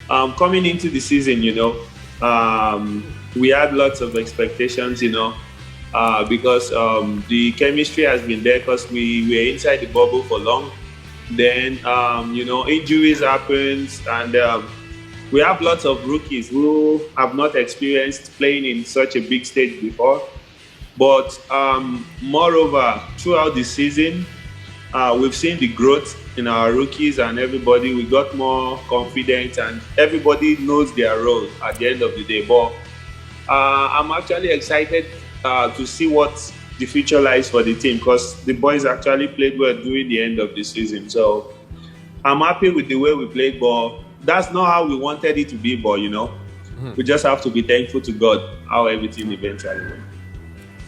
Coming into the season, we had lots of expectations, because the chemistry has been there because we were inside the bubble for long. Then, injuries happens, and we have lots of rookies who have not experienced playing in such a big stage before. But moreover, throughout the season, we've seen the growth in our rookies and everybody. We got more confident and everybody knows their role at the end of the day. But I'm actually excited to see what the future lies for the team because the boys actually played well during the end of the season. So I'm happy with the way we played, but that's not how we wanted it to be. But, we just have to be thankful to God how everything eventually went.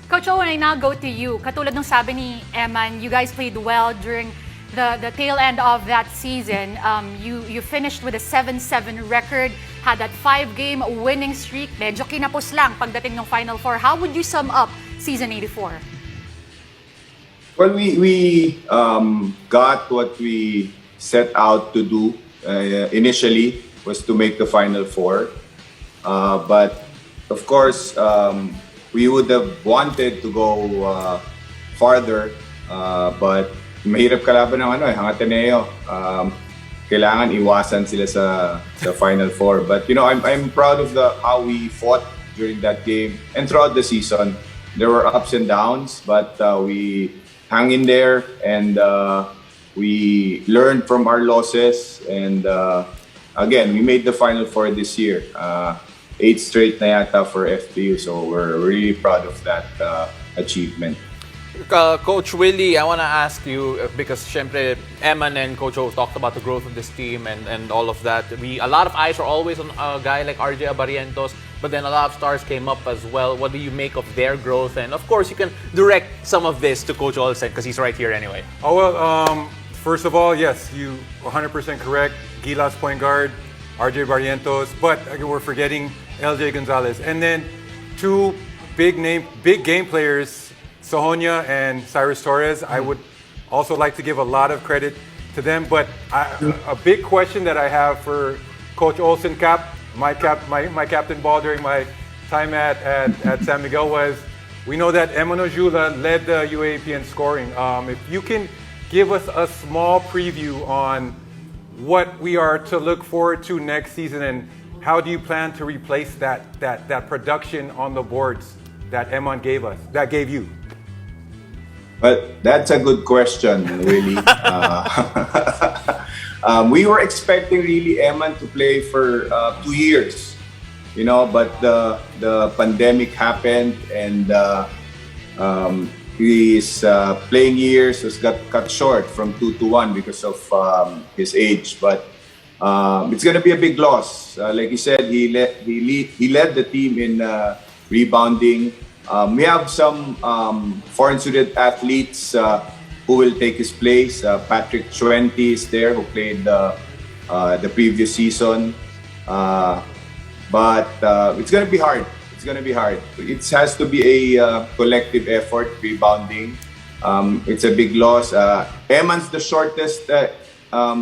Coach Owen, I now go to you. Katulad ng sabi ni Eman, you guys played well during the tail end of that season. You finished with a 7-7 record, had that 5-game winning streak. Medyo kinapos lang pagdating ng Final Four. How would you sum up season 84? Well, we got what we set out to do initially was to make the Final Four. But of course, we would have wanted to go farther, but mahirap kalaban ng ang Ateneo. Kailangan iwasan sila sa Final Four. But I'm proud of how we fought during that game and throughout the season. There were ups and downs, but we hung in there and we learned from our losses. And again, we made the Final Four this year. 8 straight na yata for FEU, so we're really proud of that achievement. Coach Willie, I want to ask you, because syempre, Eman and Coach O talked about the growth of this team and all of that. A lot of eyes are always on a guy like RJ Abarientos, but then a lot of stars came up as well. What do you make of their growth? And of course, you can direct some of this to Coach Olsen because he's right here anyway. Oh, well, first of all, yes, you 100% correct. Gilas point guard, RJ Barrientos, but we're forgetting LJ Gonzalez. And then 2 big game players, Sohonia and Cyrus Torres. I would also like to give a lot of credit to them. But a big question that I have for Coach Olsen my captain ball during my time at San Miguel was, we know that Emmanuel Jula led the UAAP in scoring. If you can give us a small preview on what we are to look forward to next season and how do you plan to replace that production on the boards that Eman gave you? But that's a good question, really. We were expecting really Eman to play for 2 years, but the pandemic happened and his playing years got cut short from 2 to 1 because of his age. But it's going to be a big loss. Like you said, he led the team in rebounding. We have some foreign student athletes who will take his place. Patrick Chuenti is there, who played the previous season. But it's going to be hard. It's going to be hard. It has to be a collective effort, rebounding. It's a big loss. Eman's the shortest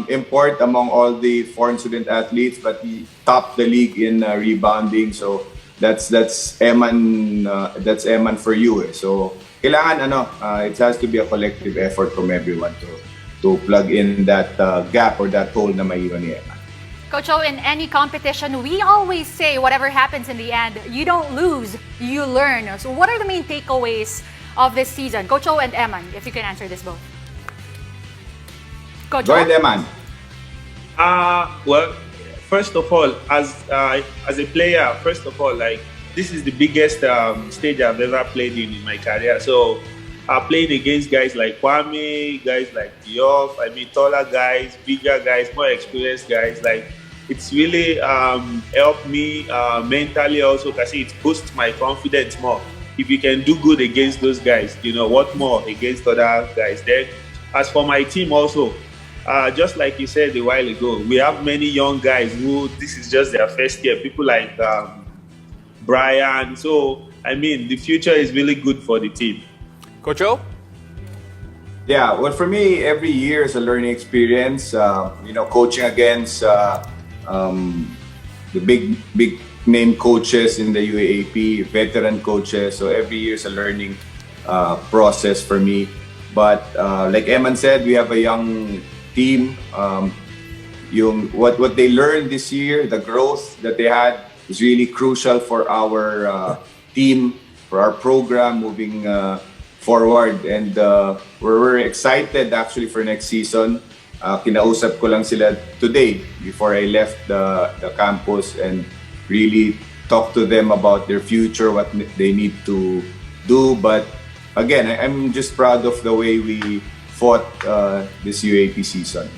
import among all the foreign student athletes, but he topped the league in rebounding. So that's Eman. That's Eman for you. So kailangan it has to be a collective effort from everyone to plug in that gap or that hole na maiwan ni Eman. Coach O, in any competition, we always say whatever happens in the end, you don't lose, you learn. So what are the main takeaways of this season? Coach O and Eman, if you can answer this both. Coach Go ahead, Eman. Well, first of all, as a player, this is the biggest stage I've ever played in my career. So playing against guys like Kwame, guys like Diouf, taller guys, bigger guys, more experienced guys, it's really helped me mentally also because it boosts my confidence more. If you can do good against those guys, what more against other guys. Then, as for my team also, just like you said a while ago, we have many young guys who this is just their first year. People like Brian. So, the future is really good for the team. Coach O? Yeah, well, for me, every year is a learning experience. Coaching against the big name coaches in the UAAP, veteran coaches. So every year is a learning process for me. But like Eman said, we have a young team. What they learned this year, the growth that they had, is really crucial for our team, for our program moving forward. And we're excited actually for next season. Kinausap ko lang sila today before I left the campus and really talk to them about their future, what they need to do. But again, I'm just proud of the way we fought this UAP season.